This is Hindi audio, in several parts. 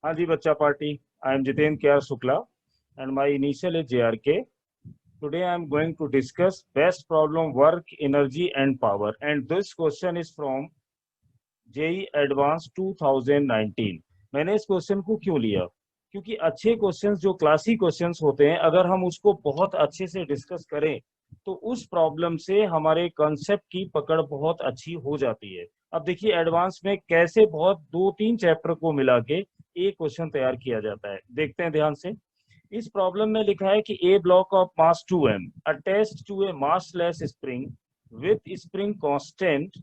हाँ जी बच्चा party. I am Jitendra K R Shukla and my initial is JRK. Today I am going to discuss best problem work, energy and power, and this question is from JEE Advanced 2019. मैंने इस क्वेश्चन को क्यों लिया? क्योंकि अच्छे क्वेश्चंस जो क्लासिक क्वेश्चंस होते हैं, अगर हम उसको बहुत अच्छे से डिस्कस करें तो उस प्रॉब्लम से हमारे कॉन्सेप्ट की पकड़ बहुत अच्छी हो जाती है। अब देखिए एडवांस में कैसे बहुत 2-3 चैप्टर को मिला के एक क्वेश्चन तैयार किया जाता है। देखते हैं ध्यान से। इस प्रॉब्लम में लिखा है कि a block of mass 2m attached to a massless spring with spring constant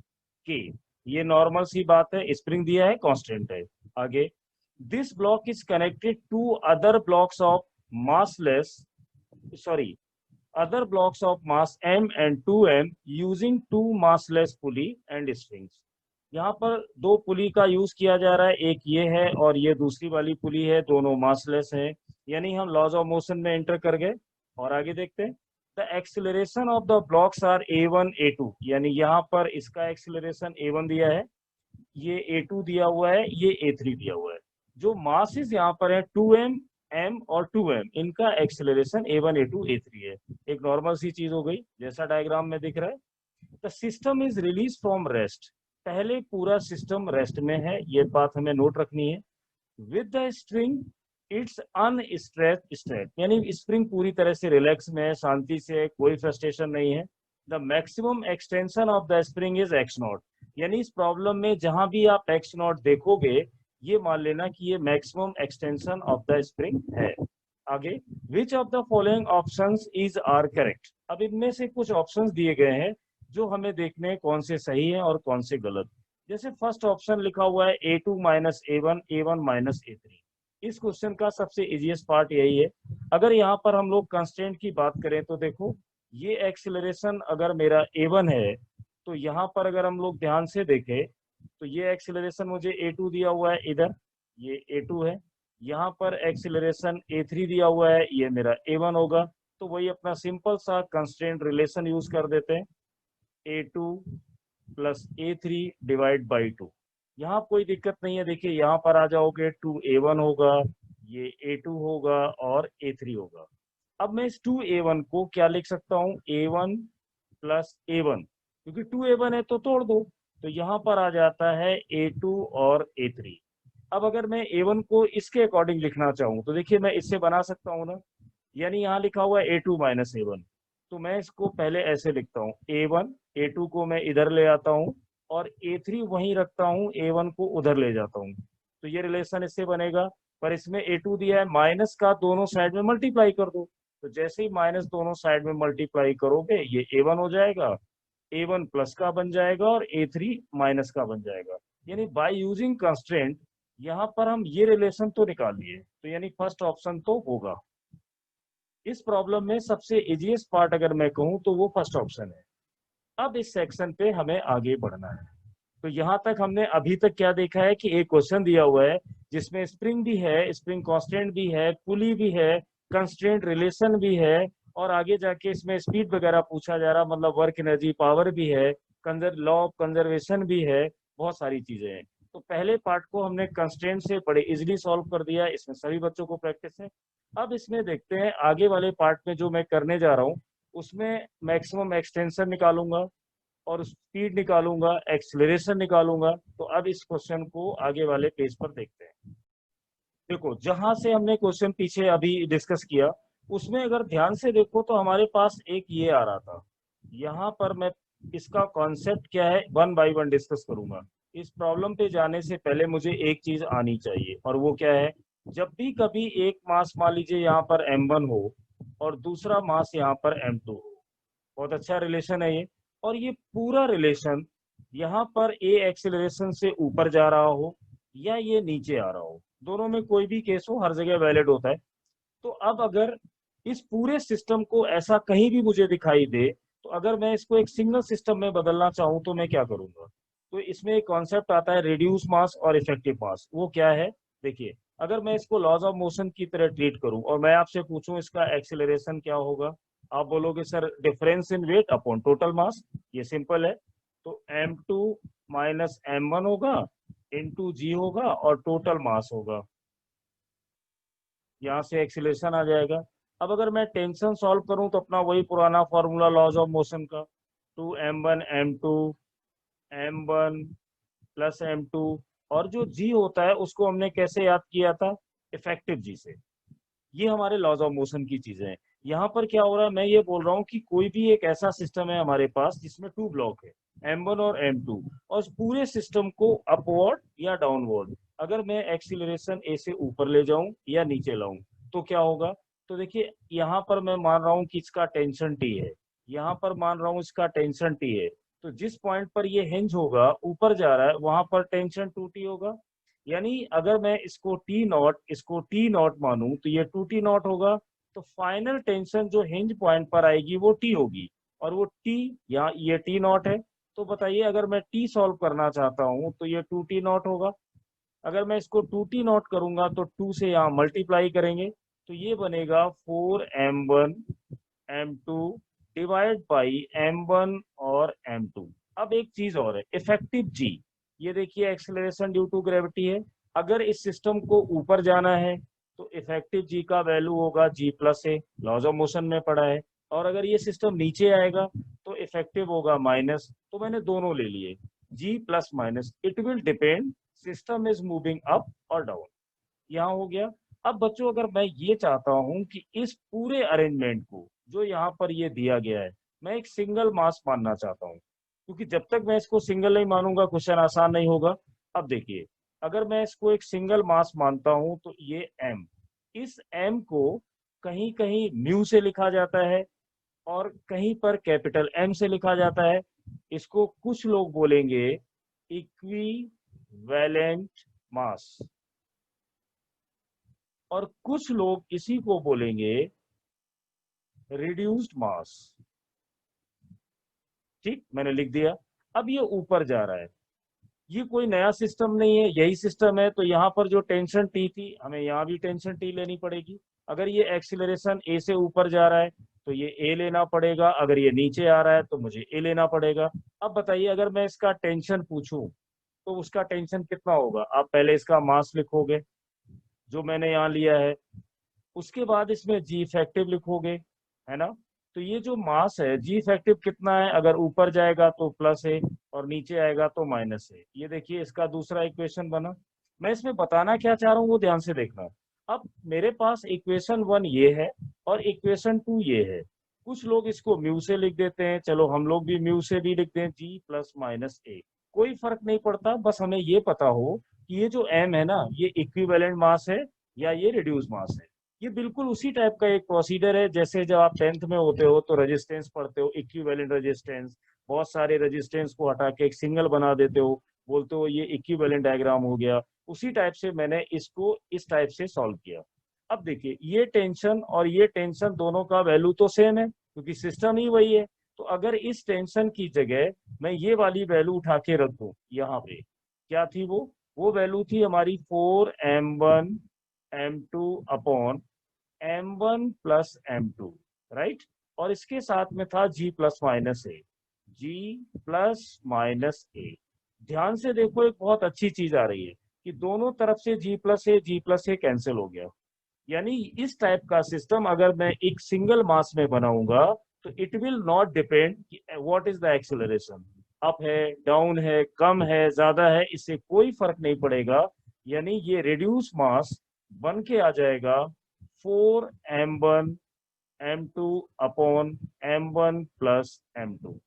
के। ये नॉर्मल सी बात है, स्प्रिंग दिया है, कांस्टेंट है। आगे, this block is connected to other blocks of massless sorry other blocks of mass m and 2m using two massless pulley and strings. यहाँ पर दो पुली का यूज किया जा रहा है, एक ये है और ये दूसरी वाली पुली है, दोनों मासलेस है। यानी हम लॉज ऑफ मोशन में एंटर कर गए और आगे देखते हैं। The acceleration of the blocks are a1 a2, यानी यहाँ पर इसका एक्सिलरेशन a1 दिया है, ये a2 दिया हुआ है, ये a3 दिया हुआ है। जो मासेस यहाँ पर है 2m m और 2m, इनका एक्सिलरेशन a1 a2 a3 है। एक नॉर्मल सी चीज हो गई जैसा डायग्राम में दिख रहा है। The system is release from rest, पहले पूरा सिस्टम रेस्ट में है, ये बात हमें नोट रखनी है। With the spring it's unstretched, यानी स्प्रिंग पूरी तरह से रिलैक्स में है, शांति से है, कोई फ्रस्ट्रेशन नहीं है। The maximum extension of the spring is x0, यानी इस प्रॉब्लम में जहां भी आप x0 देखोगे ये मान लेना कि ये maximum extension of the spring है। आगे, which of the following options is are correct. अब इनमें से कुछ ऑप्शंस दिए गए हैं जो हमें देखने कौन से सही है और कौन से गलत। जैसे फर्स्ट ऑप्शन लिखा हुआ है a2 minus a1 a1 minus a3। इस क्वेश्चन का सबसे इजीएस्ट पार्ट यही है। अगर यहाँ पर हम लोग कंस्टेंट की बात करें तो देखो, ये एक्सिलरेशन अगर मेरा a1 है तो यहाँ पर अगर हम लोग ध्यान से देखें तो ये एक्सिलरेशन मुझे a2 दिया हुआ है, इधर ये a2 है। यहाँ पर एक्सिलरेशन a3 दिया हुआ है, ये मेरा a1 होगा। तो वही अपना सिंपल सा कंस्ट्रेंट रिलेशन यूज कर देते हैं, a2 plus a3 divide by 2। यहाँ कोई दिक्कत नहीं है, देखिए यहाँ पर आ जाओगे 2a1 होगा, ये a2 होगा और a3 होगा। अब मैं इस 2a1 को क्या लिख सकता हूँ, a1 प्लस a1, क्योंकि 2a1 है तो तोड़ दो, तो यहाँ पर आ जाता है a2 और a3। अब अगर मैं a1 को इसके अकॉर्डिंग लिखना चाहूँ तो देखिए मैं इससे बना सकता हूँ ना, यानी यहाँ लिखा हुआ है a2 माइनस a1, तो मैं इसको पहले ऐसे लिखता हूँ, a1 a2 को मैं इधर ले आता हूँ और a3 वहीं रखता हूँ, a1 को उधर ले जाता हूँ, तो ये रिलेशन इससे बनेगा। पर इसमें a2 दिया है, माइनस का दोनों साइड में मल्टीप्लाई कर दो, तो जैसे ही माइनस दोनों साइड में मल्टीप्लाई करोगे ये a1 हो जाएगा, a1 प्लस का बन जाएगा और a3 माइनस का बन जाएगा। यानी बाय यूजिंग कंस्ट्रेंट यहाँ पर हम ये रिलेशन तो निकाल लिए, तो यानी फर्स्ट ऑप्शन तो होगा। इस प्रॉब्लम में सबसे इजीएस्ट पार्ट अगर मैं कहूँ तो वो फर्स्ट ऑप्शन है। अब इस सेक्शन पे हमें आगे बढ़ना है। तो यहाँ तक हमने अभी तक क्या देखा है कि एक क्वेश्चन दिया हुआ है जिसमें स्प्रिंग भी है, स्प्रिंग कांस्टेंट भी है, पुली भी है, कंस्ट्रेंट रिलेशन भी है, और आगे जाके इसमें स्पीड वगैरह पूछा जा रहा, मतलब वर्क एनर्जी पावर भी है, लॉ ऑफ कंजर्वेशन भी है, बहुत सारी चीजें हैं। तो पहले पार्ट को हमने कंस्ट्रेंट से बड़े इजिली सॉल्व कर दिया, इसमें सभी बच्चों को प्रैक्टिस है। अब इसमें देखते हैं आगे वाले पार्ट में जो मैं करने जा रहा हूँ, उसमें मैक्सिमम एक्सटेंशन निकालूंगा और स्पीड निकालूंगा, एक्सेलरेशन निकालूंगा। तो अब इस क्वेश्चन को आगे वाले पेज पर देखते हैं। देखो, जहां से हमने क्वेश्चन पीछे अभी डिस्कस किया उसमें अगर ध्यान से देखो तो हमारे पास एक ये आ रहा था। यहाँ पर मैं इसका कॉन्सेप्ट क्या है वन बाय वन डिस्कस करूंगा। इस प्रॉब्लम पे जाने से पहले मुझे एक चीज आनी चाहिए, और वो क्या है, जब भी कभी एक मास मान लीजिए यहाँ पर m1 हो और दूसरा मास यहाँ पर m2 हो, बहुत अच्छा रिलेशन है ये, और ये पूरा रिलेशन यहाँ पर ए एक्सेलरेशन से ऊपर जा रहा हो या ये नीचे आ रहा हो, दोनों में कोई भी केस हो हर जगह वैलिड होता है। तो अब अगर इस पूरे सिस्टम को ऐसा कहीं भी मुझे दिखाई दे, तो अगर मैं इसको एक सिंगल सिस्टम में बदलना चाहूं तो मैं क्या करूंगा। तो इसमें एक कॉन्सेप्ट आता है रिड्यूस मास और इफेक्टिव मास। वो क्या है, देखिए, अगर मैं इसको लॉज ऑफ मोशन की तरह ट्रीट करूं और मैं आपसे पूछूं इसका एक्सेलरेशन क्या होगा, आप बोलोगे sir difference in weight upon total mass. ये सिंपल है, तो m2 माइनस m1 होगा, इंटू जी होगा और टोटल मास होगा। यहाँ से एक्सीलरेशन आ जाएगा। अब अगर मैं टेंशन सॉल्व करूं तो अपना वही पुराना फॉर्मूला लॉज ऑफ मोशन का, 2m1 प्लस m2, और जो g होता है उसको हमने कैसे याद किया था, इफेक्टिव g से। ये हमारे लॉज ऑफ मोशन की चीजें हैं। यहाँ पर क्या हो रहा है, मैं ये बोल रहा हूँ कि कोई भी एक ऐसा सिस्टम है हमारे पास जिसमें 2 ब्लॉक है, m1 और m2, और उस पूरे सिस्टम को अपवर्ड या डाउनवर्ड अगर मैं एक्सीलरेशन a से ऊपर ले जाऊं या नीचे लाऊं तो क्या होगा। तो देखिए यहाँ पर मैं मान रहा हूँ कि इसका टेंशन t है, यहाँ पर मान रहा हूँ इसका टेंशन t है, तो जिस पॉइंट पर ये हिंज होगा ऊपर जा रहा है वहां पर टेंशन 2t होगा। यानी अगर मैं इसको टी नॉट मानूं तो ये 2t नॉट होगा। तो फाइनल टेंशन जो हिंज पॉइंट पर आएगी वो टी होगी, और वो टी, यहाँ ये टी नॉट है। तो बताइए अगर मैं टी सॉल्व करना चाहता हूँ तो ये 2t नॉट होगा। अगर मैं इसको 2t नॉट करूंगा तो 2 से यहाँ मल्टीप्लाई करेंगे तो ये बनेगा 4m1 m2 divide by m1 और m2। अब एक चीज और है, इफेक्टिव जी। ये देखिए एक्सेलरेशन ड्यू टू ग्रेविटी है। अगर इस सिस्टम को ऊपर जाना है तो इफेक्टिव जी का वैल्यू होगा g plus a, laws of motion में पड़ा है। और अगर ये सिस्टम नीचे आएगा तो इफेक्टिव होगा माइनस। तो मैंने दोनों ले लिए, g plus minus, it will depend system is moving up और डाउन। यहाँ हो गया। अब बच्चों अगर मैं ये चाहता हूं कि इस पूरे अरेंजमेंट को जो यहाँ पर ये दिया गया है मैं एक सिंगल मास मानना चाहता हूँ, क्योंकि जब तक मैं इसको सिंगल नहीं मानूंगा क्वेश्चन आसान नहीं होगा। अब देखिए अगर मैं इसको एक सिंगल मास मानता हूं तो ये m, इस m को कहीं कहीं म्यू से लिखा जाता है और कहीं पर कैपिटल M से लिखा जाता है। इसको कुछ लोग बोलेंगे इक्विवेलेंट मास, और कुछ लोग इसी को बोलेंगे रिड्यूस्ड मास। ठीक, मैंने लिख दिया। अब ये ऊपर जा रहा है, ये कोई नया सिस्टम नहीं है, यही सिस्टम है। तो यहाँ पर जो टेंशन टी थी हमें यहाँ भी टेंशन टी लेनी पड़ेगी। अगर ये एक्सीलरेशन ए से ऊपर जा रहा है तो ये ए लेना पड़ेगा, अगर ये नीचे आ रहा है तो मुझे ए लेना पड़ेगा। अब बताइए अगर मैं इसका टेंशन पूछूं तो उसका टेंशन कितना होगा। आप पहले इसका मास लिखोगे जो मैंने यहाँ लिया है, उसके बाद इसमें जी इफेक्टिव लिखोगे, है ना। तो ये जो मास है जी इफेक्टिव कितना है, अगर ऊपर जाएगा तो प्लस है और नीचे आएगा तो माइनस है। ये देखिए इसका दूसरा इक्वेशन बना। मैं इसमें बताना क्या चाह रहा हूँ वो ध्यान से देखना। अब मेरे पास इक्वेशन 1 ये है और इक्वेशन 2 ये है। कुछ लोग इसको म्यू से लिख देते हैं, चलो हम लोग भी म्यू से भी लिखते हैं, जी प्लस माइनस ए, कोई फर्क नहीं पड़ता। बस हमें ये पता हो कि ये जो एम है ना ये इक्विवेलेंट मास है या ये रिड्यूस मास है। ये बिल्कुल उसी टाइप का एक प्रोसीजर है जैसे जब आप 10th में होते हो तो रेजिस्टेंस पढ़ते हो, इक्विवेलेंट रेजिस्टेंस, बहुत सारे रेजिस्टेंस को हटा के एक सिंगल बना देते हो, बोलते हो ये इक्विवेलेंट डायग्राम हो गया। उसी टाइप से मैंने इसको इस टाइप से सॉल्व किया। अब देखिए ये टेंशन और ये टेंशन दोनों का वैल्यू तो सेम है क्योंकि सिस्टम ही वही है। तो अगर इस टेंशन की जगह मैं ये वाली वैल्यू उठा के रख दूं यहाँ पे, क्या थी वो वैल्यू थी हमारी 4m1 m2 upon m1 plus m2, right. और इसके साथ में था g प्लस माइनस ए, g प्लस माइनस ए। ध्यान से देखो एक बहुत अच्छी चीज आ रही है कि दोनों तरफ से g प्लस ए कैंसिल हो गया। यानी इस टाइप का सिस्टम अगर मैं एक सिंगल मास में बनाऊंगा तो it will not depend what is the acceleration, up है डाउन है कम है ज्यादा है, इससे कोई फर्क नहीं पड़ेगा। यानी ये रिड्यूस मास बन के आ जाएगा 4m1 m2 upon m1 plus m2।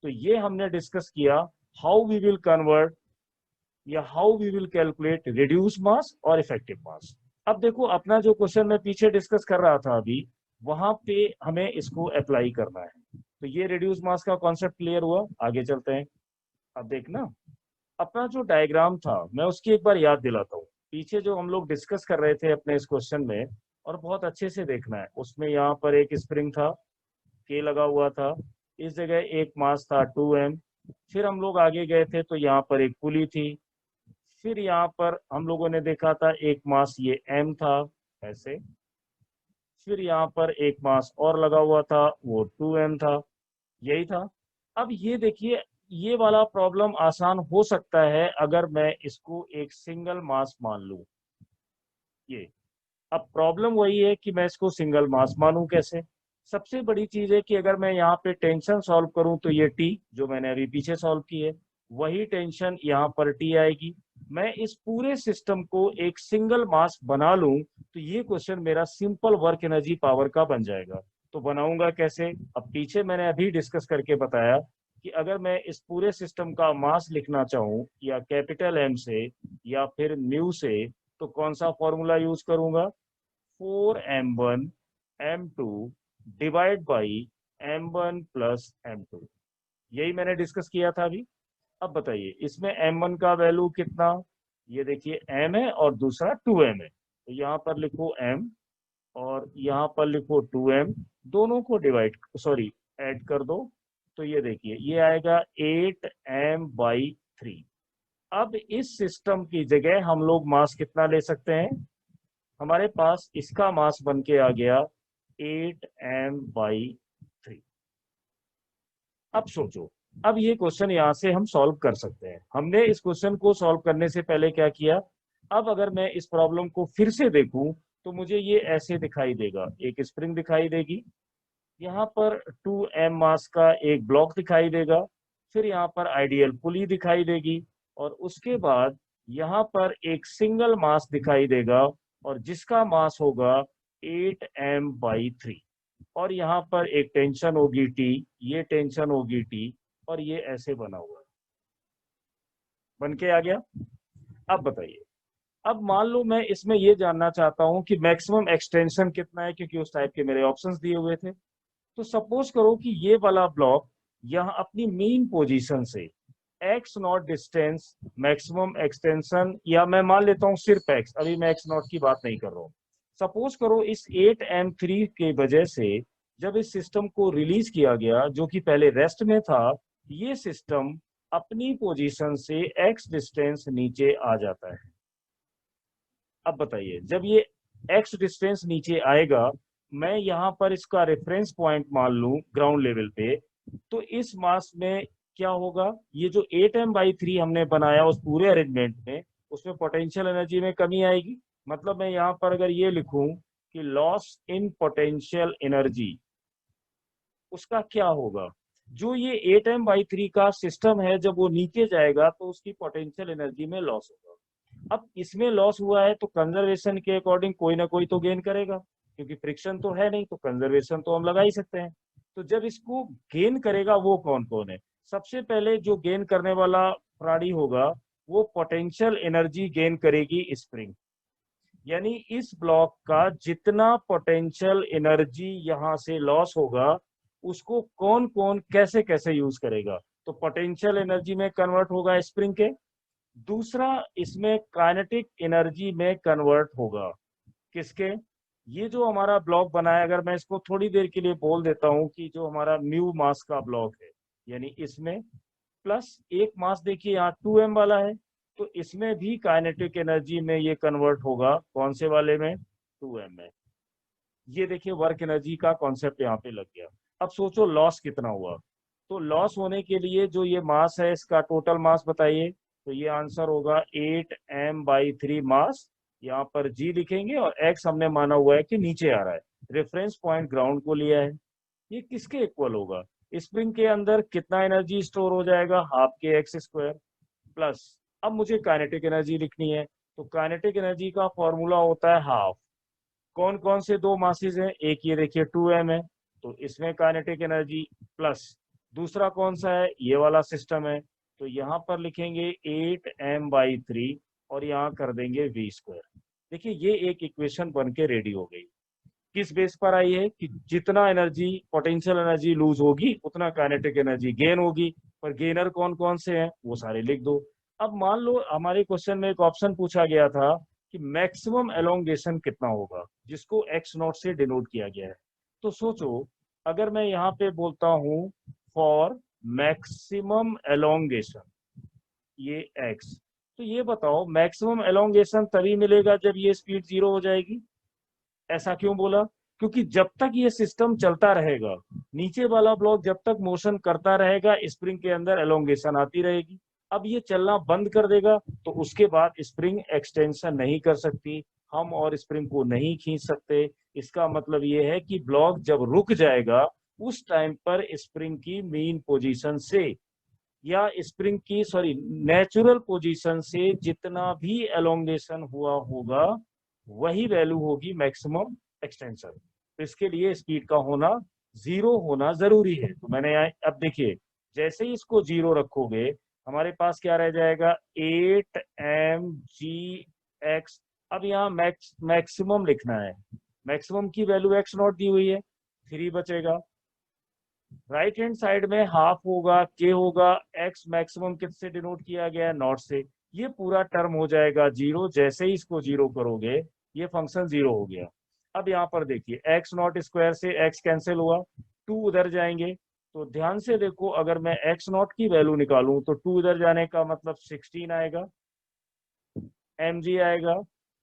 तो ये हमने डिस्कस किया हाउ वी विल कन्वर्ट या how we will calculate reduce mass और इफेक्टिव मास। अब देखो अपना जो क्वेश्चन मैं पीछे डिस्कस कर रहा था अभी, वहां पे हमें इसको अप्लाई करना है। तो ये रिड्यूस मास का कॉन्सेप्ट क्लियर हुआ, आगे चलते हैं। अब देखना अपना जो डायग्राम था मैं उसकी एक बार याद दिलाता हूँ, पीछे जो हम लोग डिस्कस कर रहे थे अपने इस क्वेश्चन में, और बहुत अच्छे से देखना है। उसमें यहाँ पर एक स्प्रिंग था, के लगा हुआ था, इस जगह एक मास था 2m। फिर हम लोग आगे गए थे तो यहाँ पर एक पुली थी, फिर यहाँ पर हम लोगों ने देखा था एक मास ये m था ऐसे, फिर यहाँ पर एक मास और लगा हुआ था वो 2m था, यही था। अब ये देखिए ये वाला प्रॉब्लम आसान हो सकता है अगर मैं इसको एक सिंगल मास मान लूं। ये अब प्रॉब्लम वही है कि मैं इसको सिंगल मास मानूं कैसे। सबसे बड़ी चीज है कि अगर मैं यहाँ पे टेंशन सॉल्व करूं तो ये टी जो मैंने अभी पीछे सॉल्व की है वही टेंशन यहाँ पर टी आएगी। मैं इस पूरे सिस्टम को एक सिंगल मास बना लूं तो ये क्वेश्चन मेरा सिंपल वर्क एनर्जी पावर का बन जाएगा। तो बनाऊंगा कैसे? अब पीछे मैंने अभी डिस्कस करके बताया कि अगर मैं इस पूरे सिस्टम का मास लिखना चाहूं या कैपिटल एम से या फिर म्यू से, तो कौन सा फॉर्मूला यूज करूंगा? 4m1 m2 divide by m1 plus m2। यही मैंने डिस्कस किया था अभी। अब बताइए इसमें m1 का वैल्यू कितना? ये देखिए m है और दूसरा 2m है, तो यहाँ पर लिखो m और यहाँ पर लिखो 2m, दोनों को डिवाइड सॉरी ऐड कर दो, तो ये देखिए ये आएगा 8m/3। अब इस सिस्टम की जगह हम लोग मास कितना ले सकते हैं? हमारे पास इसका मास बन के आ गया 8m/3। अब सोचो, अब ये क्वेश्चन यहां से हम सॉल्व कर सकते हैं। हमने इस क्वेश्चन को सॉल्व करने से पहले क्या किया? अब अगर मैं इस प्रॉब्लम को फिर से देखूं तो मुझे ये ऐसे दिखाई देगा, एक स्प्रिंग दिखाई देगी, यहाँ पर 2m मास का एक ब्लॉक दिखाई देगा, फिर यहाँ पर आइडियल पुली दिखाई देगी और उसके बाद यहाँ पर एक सिंगल मास दिखाई देगा और जिसका मास होगा 8m/3 और यहाँ पर एक टेंशन होगी टी, ये टेंशन होगी टी और ये ऐसे बना हुआ बन के आ गया। अब बताइए, अब मान लो मैं इसमें ये जानना चाहता हूं कि मैक्सिमम एक्सटेंशन कितना है, क्योंकि उस टाइप के मेरे ऑप्शंस दिए हुए थे। तो सपोज करो कि ये वाला ब्लॉक यहाँ अपनी मेन पोजीशन से x not distance maximum extension, या मैं मान लेता हूँ सिर्फ एक्स, अभी मैं एक्स नॉट की बात नहीं कर रहा हूँ। सपोज करो इस 8m3 के वजह से जब इस सिस्टम को रिलीज किया गया जो कि पहले रेस्ट में था, ये सिस्टम अपनी पोजीशन से एक्स डिस्टेंस नीचे आ जाता है। अब बताइए जब ये एक्स डिस्टेंस नीचे आएगा, मैं यहाँ पर इसका रेफरेंस पॉइंट मान लूं ग्राउंड लेवल पे, तो इस मास में क्या होगा? ये जो 8m/3 हमने बनाया उस पूरे अरेंजमेंट में, उसमें पोटेंशियल एनर्जी में कमी आएगी। मतलब मैं यहाँ पर अगर ये लिखूं कि लॉस इन पोटेंशियल एनर्जी, उसका क्या होगा? जो ये 8m/3 का सिस्टम है जब वो नीचे जाएगा तो उसकी पोटेंशियल एनर्जी में लॉस होगा। अब इसमें लॉस हुआ है तो कंजर्वेशन के अकॉर्डिंग कोई ना कोई तो गेन करेगा, क्योंकि फ्रिक्शन तो है नहीं तो कंजर्वेशन तो हम लगा ही सकते हैं। तो जब इसको गेन करेगा वो कौन कौन है? सबसे पहले जो गेन करने वाला प्राणी होगा वो पोटेंशियल एनर्जी गेन करेगी स्प्रिंग। यानी इस ब्लॉक का जितना पोटेंशियल एनर्जी यहाँ से लॉस होगा उसको कौन कौन कैसे कैसे यूज करेगा? तो पोटेंशियल एनर्जी में कन्वर्ट होगा स्प्रिंग के। दूसरा, इसमें काइनेटिक एनर्जी में कन्वर्ट होगा किसके? ये जो हमारा ब्लॉक बना है, अगर मैं इसको थोड़ी देर के लिए बोल देता हूं कि जो हमारा म्यू मास का ब्लॉक है, यानी इसमें प्लस एक मास देखिए यहाँ 2m वाला है, तो इसमें भी काइनेटिक एनर्जी में ये कन्वर्ट होगा कौन से वाले में? 2m में। ये देखिए वर्क एनर्जी का कॉन्सेप्ट यहाँ पे लग गया। अब सोचो लॉस कितना हुआ। तो लॉस होने के लिए जो ये मास है इसका टोटल मास बताइए, तो ये आंसर होगा 8m/3 मास। यहाँ पर जी लिखेंगे और एक्स हमने माना हुआ है कि नीचे आ रहा है, रेफरेंस पॉइंट ग्राउंड को लिया है। ये किसके इक्वल होगा? स्प्रिंग के अंदर कितना एनर्जी स्टोर हो जाएगा? हाफ के एक्स स्क्वायर प्लस, अब मुझे काइनेटिक एनर्जी लिखनी है, तो काइनेटिक एनर्जी का फॉर्मूला होता है हाफ। कौन कौन से दो मासेस हैं? एक ये देखिए 2m है, तो इसमें काइनेटिक एनर्जी प्लस दूसरा कौन सा है? ये वाला सिस्टम है, तो यहाँ पर लिखेंगे 8m/3 और यहाँ कर देंगे v²। देखिए ये एक इक्वेशन बन के रेडी हो गई। किस बेस पर आई है? कि जितना एनर्जी पोटेंशियल एनर्जी लूज होगी उतना काइनेटिक एनर्जी गेन होगी, पर गेनर कौन कौन से हैं वो सारे लिख दो। अब मान लो हमारे क्वेश्चन में एक ऑप्शन पूछा गया था कि मैक्सिमम एलोंगेशन कितना होगा, जिसको एक्स नॉट से डिनोट किया गया है। तो सोचो अगर मैं यहाँ पे बोलता हूँ फॉर मैक्सिमम एलोंगेशन, ये एक्स, तो ये बताओ मैक्सिमम एलोंगेशन तभी मिलेगा जब ये स्पीड 0 हो जाएगी। ऐसा क्यों बोला? क्योंकि जब तक ये सिस्टम चलता रहेगा, नीचे वाला ब्लॉक जब तक मोशन करता रहेगा, स्प्रिंग के अंदर एलोंगेशन आती रहेगी। अब ये चलना बंद कर देगा तो उसके बाद स्प्रिंग एक्सटेंशन नहीं कर सकती, हम और स्प्रिंग को नहीं खींच सकते। इसका मतलब ये है कि ब्लॉक जब रुक जाएगा उस टाइम पर स्प्रिंग की मीन पोजीशन से या स्प्रिंग की नेचुरल पोजीशन से जितना भी एलोंगेशन हुआ होगा वही वैल्यू होगी मैक्सिमम एक्सटेंशन। तो इसके लिए स्पीड का होना 0 होना जरूरी है। तो मैंने यहाँ अब देखिए, जैसे ही इसको 0 रखोगे हमारे पास क्या रह जाएगा, 8 mgx। अब यहाँ मैक्सिमम लिखना है, मैक्सिमम की वैल्यू x नॉट दी हुई है, 3 बचेगा। राइट हैंड साइड में हाफ होगा, के होगा, एक्स मैक्सिमम किससे डिनोट किया गया है, नॉट से। ये पूरा टर्म हो जाएगा 0। जैसे ही इसको 0 करोगे ये फंक्शन 0 हो गया। अब यहाँ पर देखिए एक्स नॉट स्क्वायर से एक्स कैंसिल हुआ, 2 उधर जाएंगे। तो ध्यान से देखो, अगर मैं एक्स नॉट की वैल्यू निकालूं तो 2 उधर जाने का मतलब 16 आएगा, mg आएगा,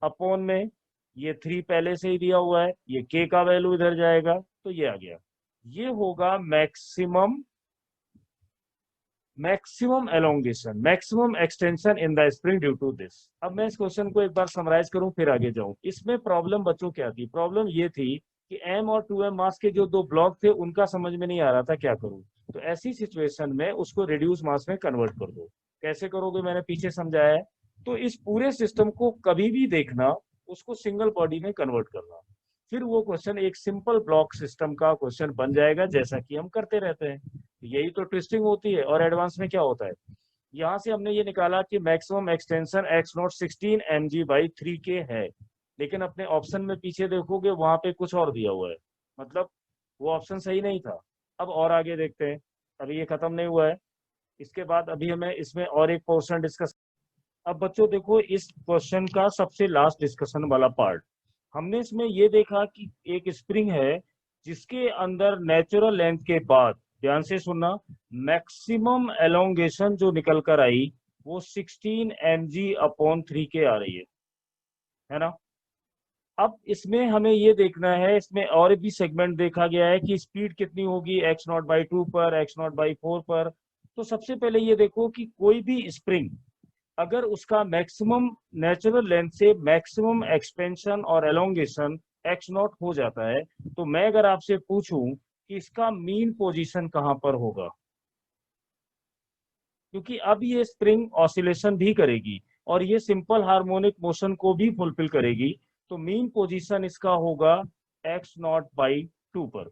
अपॉन में ये 3 पहले से ही दिया हुआ है, ये k का वैल्यू इधर जाएगा तो ये आ गया। ये होगा maximum elongation, maximum extension in the spring due to this. अब मैं इस क्वेश्चन को एक बार समराइज करूं फिर आगे जाऊं। इसमें प्रॉब्लम बच्चों क्या थी, प्रॉब्लम ये थी कि m और 2m मास के जो दो ब्लॉक थे उनका समझ में नहीं आ रहा था क्या करूं। तो ऐसी सिचुएशन में उसको रिड्यूस मास में कन्वर्ट कर दो। कैसे करोगे मैंने पीछे समझाया है। तो इस पूरे सिस्टम को कभी भी देखना, उसको सिंगल बॉडी में कन्वर्ट करना, फिर वो क्वेश्चन एक सिंपल ब्लॉक सिस्टम का क्वेश्चन बन जाएगा, जैसा कि हम करते रहते हैं। यही तो ट्विस्टिंग होती है। और एडवांस में क्या होता है, यहाँ से हमने ये निकाला कि maximum extension x not 16 mg/3k है, लेकिन अपने ऑप्शन में पीछे देखोगे वहां पे कुछ और दिया हुआ है, मतलब वो ऑप्शन सही नहीं था। अब और आगे देखते हैं, अभी ये खत्म नहीं हुआ है। इसके बाद अभी हमें इसमें और एक पोर्शन डिस्कस। अब बच्चों देखो, इस क्वेश्चन का सबसे लास्ट डिस्कशन वाला पार्ट, हमने इसमें ये देखा कि एक स्प्रिंग है जिसके अंदर नेचुरल लेंथ के बाद, ध्यान से सुनना, मैक्सिमम एलोंगेशन जो निकल कर आई वो 16 mg/3k आ रही है ना। अब इसमें हमें ये देखना है, इसमें और भी सेगमेंट देखा गया है कि स्पीड कितनी होगी x0/2 पर, x0/4 पर। तो सबसे पहले ये देखो कि कोई भी स्प्रिंग अगर उसका मैक्सिमम नेचुरल लेंथ से मैक्सिमम एक्सपेंशन और एलोंगेशन एक्स नॉट हो जाता है, तो मैं अगर आपसे पूछूं कि इसका मीन पोजीशन कहां पर होगा, क्योंकि अब ये स्प्रिंग ऑसिलेशन भी करेगी और ये सिंपल हार्मोनिक मोशन को भी फुलफिल करेगी, तो मीन पोजीशन इसका होगा x0/2 पर।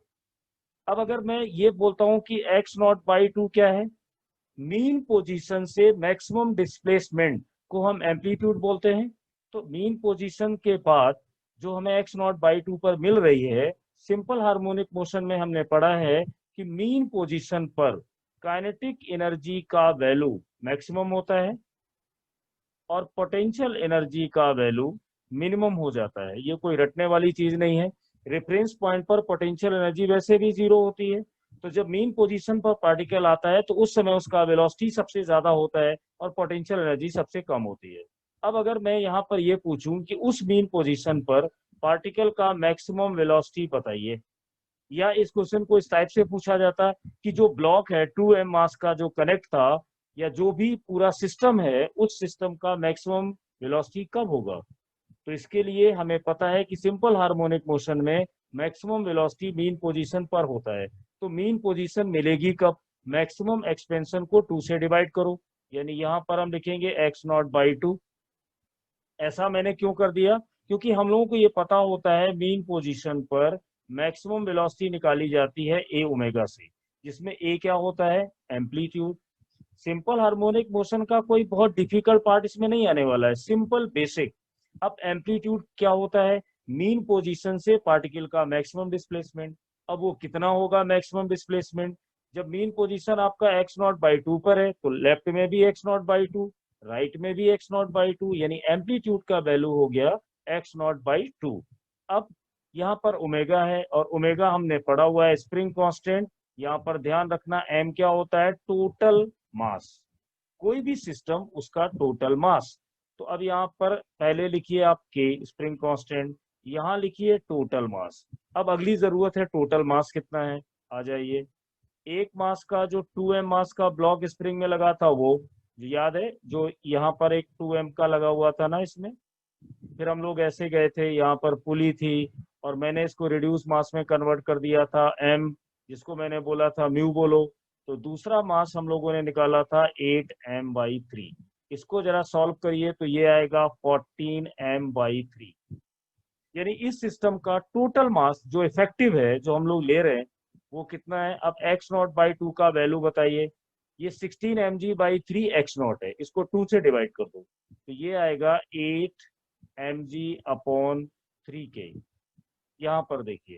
अब अगर मैं ये बोलता हूं कि x0/2 क्या है, मीन पोजीशन से मैक्सिमम डिस्प्लेसमेंट को हम एम्पलीट्यूड बोलते हैं। तो मीन पोजीशन के बाद जो हमें x0/2 पर मिल रही है, सिंपल हार्मोनिक मोशन में हमने पढ़ा है कि मीन पोजीशन पर काइनेटिक एनर्जी का वैल्यू मैक्सिमम होता है और पोटेंशियल एनर्जी का वैल्यू मिनिमम हो जाता है। ये कोई रटने वाली चीज नहीं है। रेफरेंस पॉइंट पर पोटेंशियल एनर्जी वैसे भी 0 होती है, तो जब मीन पोजीशन पर पार्टिकल आता है तो उस समय उसका वेलोसिटी सबसे ज्यादा होता है और पोटेंशियल एनर्जी सबसे कम होती है। अब अगर मैं यहाँ पर ये पूछूं कि उस मीन पोजीशन पर पार्टिकल का मैक्सिमम वेलोसिटी बताइए, या इस क्वेश्चन को इस टाइप से पूछा जाता कि जो ब्लॉक है 2m मास का जो कनेक्ट था, या जो भी पूरा सिस्टम है उस सिस्टम का मैक्सिमम वेलोसिटी कब होगा। तो इसके लिए हमें पता है कि सिंपल हार्मोनिक मोशन में मैक्सिमम वेलोसिटी मीन पोजीशन पर होता है। तो मीन पोजीशन मिलेगी कब, मैक्सिमम एक्सपेंशन को 2 से डिवाइड करो, यानी यहाँ पर हम लिखेंगे x0/2। ऐसा मैंने क्यों कर दिया, क्योंकि हम लोगों को ये पता होता है मीन पोजीशन पर मैक्सिमम वेलोसिटी निकाली जाती है ए ओमेगा से, जिसमें ए क्या होता है, एम्पलीट्यूड। सिंपल हार्मोनिक मोशन का कोई बहुत डिफिकल्ट पार्ट इसमें नहीं आने वाला है, सिंपल बेसिक। अब एम्पलीट्यूड क्या होता है, मीन पोजीशन से पार्टिकल का मैक्सिमम डिस्प्लेसमेंट। अब वो कितना होगा मैक्सिमम डिस्प्लेसमेंट, जब मीन पोजीशन आपका x0/2 पर है तो लेफ्ट में भी x0/2, राइट में भी x0/2, यानी एम्पलीट्यूड का वैल्यू हो गया x0/2। अब यहाँ पर ओमेगा है और ओमेगा हमने पढ़ा हुआ है स्प्रिंग कांस्टेंट। यहाँ पर ध्यान रखना m क्या होता है, टोटल मास, कोई भी सिस्टम उसका टोटल मास। तो अब यहाँ पर पहले लिखिए आप k स्प्रिंग कांस्टेंट, यहाँ लिखिए टोटल मास। अब अगली जरूरत है टोटल मास कितना है, आ जाइए। एक मास का जो 2m मास का ब्लॉक स्प्रिंग में लगा था वो जो याद है, जो यहाँ पर एक 2m का लगा हुआ था ना इसमें, फिर हम लोग ऐसे गए थे, यहाँ पर पुली थी और मैंने इसको रिड्यूस मास में कन्वर्ट कर दिया था m, जिसको मैंने बोला था म्यू बोलो। तो दूसरा मास हम लोगों ने निकाला था 8m/3। इसको जरा सॉल्व करिए तो ये आएगा 14m/3। यानी इस सिस्टम का टोटल मास जो इफेक्टिव है, जो हम लोग ले रहे हैं, वो कितना है। अब x0/2 का वैल्यू बताइए। ये 16 mg/3 x0 है, इसको 2 से डिवाइड कर दो तो ये आएगा 8 mg/3k। यहाँ पर देखिए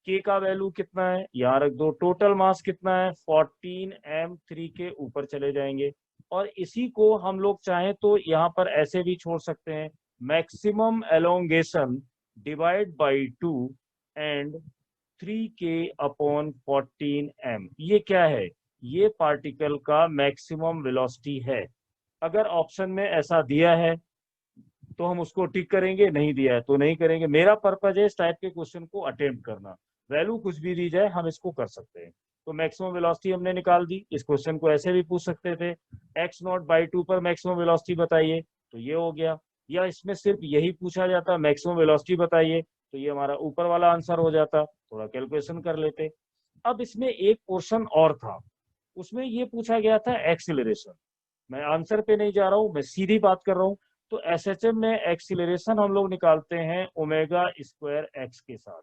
k का वैल्यू कितना है, यहाँ रख दो। टोटल मास कितना है 14m3 के ऊपर चले जाएंगे। और इसी को हम लोग चाहें तो यहाँ पर ऐसे भी छोड़ सकते हैं, maximum elongation divide by 2 and 3k/14m। ये क्या है, ये पार्टिकल का मैक्सिमम वेलोसिटी है। अगर ऑप्शन में ऐसा दिया है तो हम उसको टिक करेंगे, नहीं दिया है तो नहीं करेंगे। मेरा पर्पज है इस टाइप के क्वेश्चन को अटेम्प्ट करना। वैल्यू कुछ भी दी जाए हम इसको कर सकते हैं। तो मैक्सिमम वेलोसिटी हमने निकाल दी। इस क्वेश्चन को ऐसे भी पूछ सकते थे, x0/2 पर मैक्सिमम वेलोसिटी बताइए, तो ये हो गया। या इसमें सिर्फ यही पूछा जाता मैक्सिमम वेलोसिटी बताइए, तो ये हमारा ऊपर वाला आंसर हो जाता। थोड़ा कैलकुलेशन कर लेते। अब इसमें एक पोर्शन और था, उसमें ये पूछा गया था एक्सीलरेशन। मैं आंसर पे नहीं जा रहा हूं, मैं सीधी बात कर रहा हूं। तो एसएचएम में एक्सीलरेशन हम लोग निकालते हैं ω² x के साथ।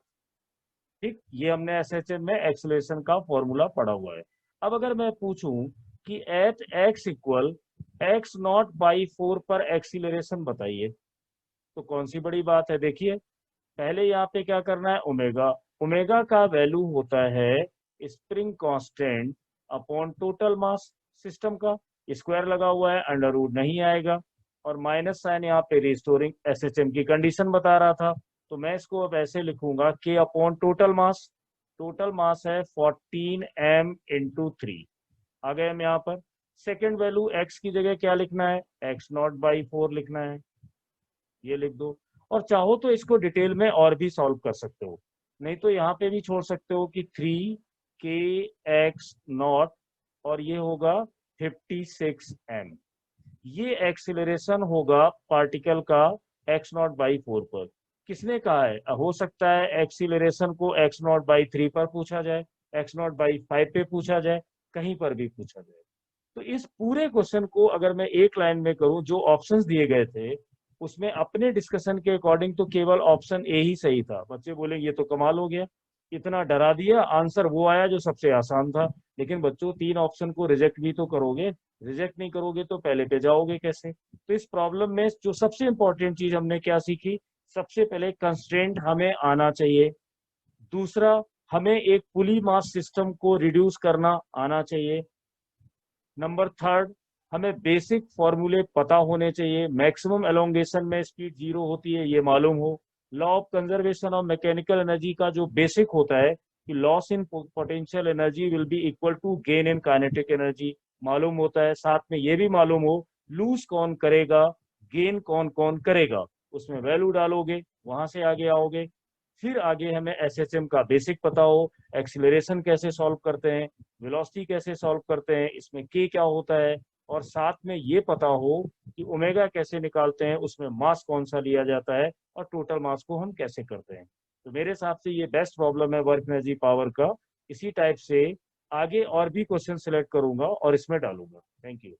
ठीक, ये हमने एसएचएम में एक्सीलरेशन का फॉर्मूला पढ़ा हुआ है। अब अगर मैं पूछूं कि एट x इक्वल x0/4 पर एक्सीलरेशन बताइए, तो कौन सी बड़ी बात है। देखिए पहले यहाँ पे क्या करना है, ओमेगा। ओमेगा का वैल्यू होता है spring constant upon total mass system का। स्क्वायर लगा हुआ है, अंडर रूट नहीं आएगा। और माइनस साइन यहाँ पे रिस्टोरिंग एसएचएम की कंडीशन बता रहा था। तो मैं इसको अब ऐसे लिखूंगा k upon total mass. Total mass है 14m/3। आ गए हम यहाँ पर। सेकेंड वैल्यू x की जगह क्या लिखना है, x0/4 लिखना है, ये लिख दो। और चाहो तो इसको डिटेल में और भी सॉल्व कर सकते हो, नहीं तो यहाँ पे भी छोड़ सकते हो कि 3kx0 और ये होगा 56m। ये एक्सीलरेशन होगा पार्टिकल का x0/4 पर। किसने कहा है, हो सकता है एक्सीलरेशन को x0/3 पर पूछा जाए, x0/5 पे पूछा जाए, कहीं पर भी पूछा जाए। तो इस पूरे क्वेश्चन को अगर मैं एक लाइन में करूं, जो ऑप्शंस दिए गए थे उसमें अपने डिस्कशन के अकॉर्डिंग तो केवल ऑप्शन ए ही सही था। बच्चे बोलेंगे ये तो कमाल हो गया, इतना डरा दिया, आंसर वो आया जो सबसे आसान था। लेकिन बच्चों 3 ऑप्शन को रिजेक्ट भी तो करोगे, रिजेक्ट नहीं करोगे तो पहले पे जाओगे कैसे। तो इस प्रॉब्लम में जो सबसे इंपॉर्टेंट चीज हमने क्या सीखी, सबसे पहले कंस्ट्रेंट हमें आना चाहिए। दूसरा, हमें एक पुली मास सिस्टम को रिड्यूस करना आना चाहिए। नंबर थर्ड, हमें बेसिक फॉर्मूले पता होने चाहिए। मैक्सिमम एलोंगेशन में स्पीड 0 होती है, ये मालूम हो। Law of conservation of mechanical energy का जो बेसिक होता है कि loss in potential energy will be equal to gain in kinetic energy, मालूम होता है। साथ में ये भी मालूम हो लूज कौन करेगा, गेन कौन कौन करेगा, उसमें वैल्यू डालोगे, वहां से आगे आओगे। फिर आगे हमें एसएचएम का बेसिक पता हो, एक्सीलरेशन कैसे सॉल्व करते हैं, वेलोसिटी कैसे सॉल्व करते हैं, इसमें के क्या होता है, और साथ में ये पता हो कि ओमेगा कैसे निकालते हैं, उसमें मास कौन सा लिया जाता है, और टोटल मास को हम कैसे करते हैं। तो मेरे हिसाब से ये बेस्ट प्रॉब्लम है वर्क एनर्जी पावर का। इसी टाइप से आगे और भी क्वेश्चन सिलेक्ट करूंगा और इसमें डालूंगा। Thank you.